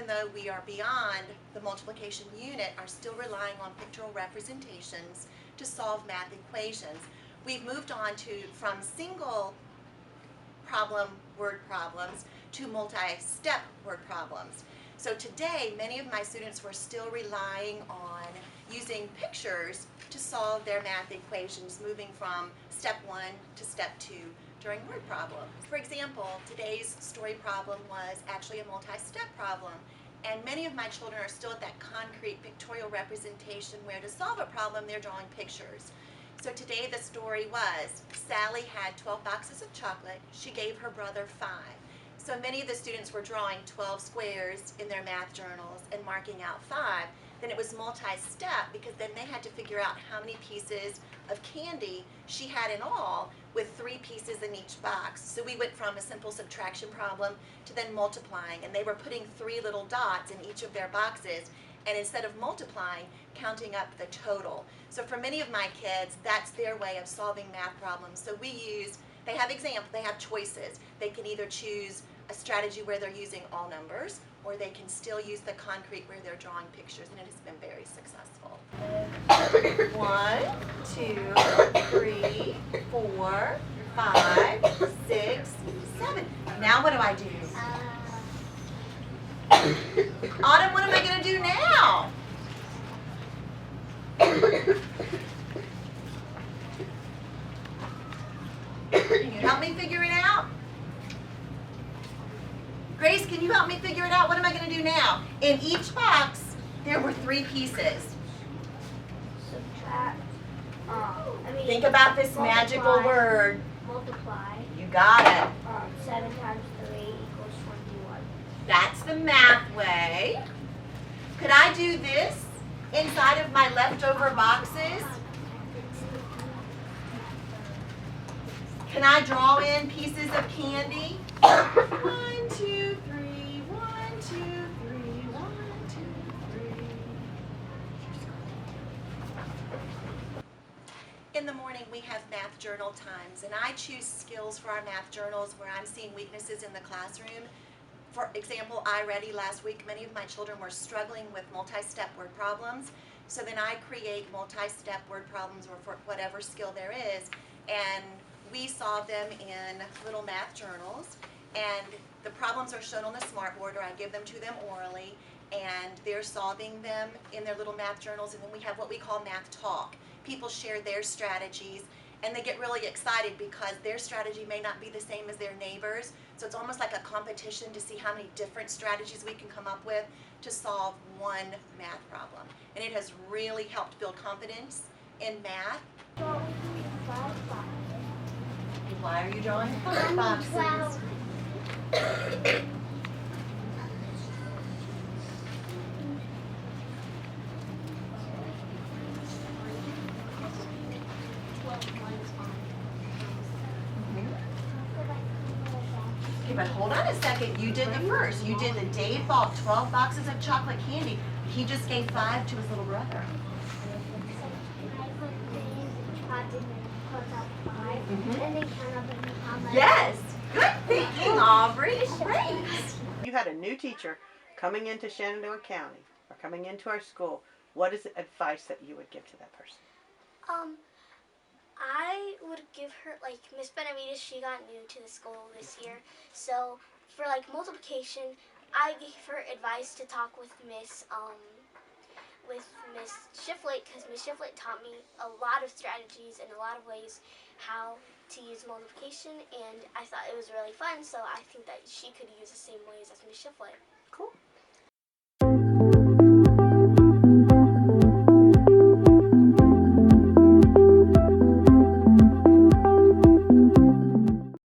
even though we are beyond the multiplication unit, are still relying on pictorial representations to solve math equations. We've moved on from single problem word problems to multi-step word problems. So today, many of my students were still relying on using pictures to solve their math equations, moving from step 1 to step 2 during word problems. For example, today's story problem was actually a multi-step problem, and many of my children are still at that concrete pictorial representation where to solve a problem they're drawing pictures. So today the story was, Sally had 12 boxes of chocolate. She gave her brother 5. So many of the students were drawing 12 squares in their math journals and marking out 5. Then it was multi-step because then they had to figure out how many pieces of candy she had in all with 3 pieces in each box. So we went from a simple subtraction problem to then multiplying, and they were putting 3 little dots in each of their boxes, and instead of multiplying, counting up the total. So for many of my kids, that's their way of solving math problems. So they have examples, they have choices. They can either choose a strategy where they're using all numbers, or they can still use the concrete where they're drawing pictures, and it has been very successful. 1, 2, 3, 4, 5, 6, 7. Now what do I do? Autumn, what am I going to do now? Can you help me figure it out? Grace, can you help me figure it out? What am I going to do now? In each box, there were 3 pieces. Subtract. Think about this magical word. Multiply. You got it. 7 times 3 equals 21. That's the math way. Could I do this inside of my leftover boxes? Can I draw in pieces of candy? 1, 2, 3, 1, 2, 3, 1, 2, 3. In the morning we have math journal times, and I choose skills for our math journals where I'm seeing weaknesses in the classroom. For example, iReady last week, many of my children were struggling with multi-step word problems, so then I create multi-step word problems, or for whatever skill there is, and we solve them in little math journals, and the problems are shown on the smartboard, or I give them to them orally, and they're solving them in their little math journals, and then we have what we call math talk. People share their strategies, and they get really excited because their strategy may not be the same as their neighbors, so it's almost like a competition to see how many different strategies we can come up with to solve one math problem. And it has really helped build confidence in math. Why are you drawing 5 boxes? Okay, but hold on a second. You did the first. You did the Dave bought 12 boxes of chocolate candy. He just gave 5 to his little brother. Yes, good thinking, Aubrey. Great. You had a new teacher coming into Shenandoah County or coming into our school. What is the advice that you would give to that person? I would give her, like, Miss Benavides, she got new to the school this year, so for, like, multiplication, I gave her advice to talk with Miss Shiflett, because Miss Shiflett taught me a lot of strategies and a lot of ways how to use multiplication, and I thought it was really fun, so I think that she could use the same ways as Miss Shiflett.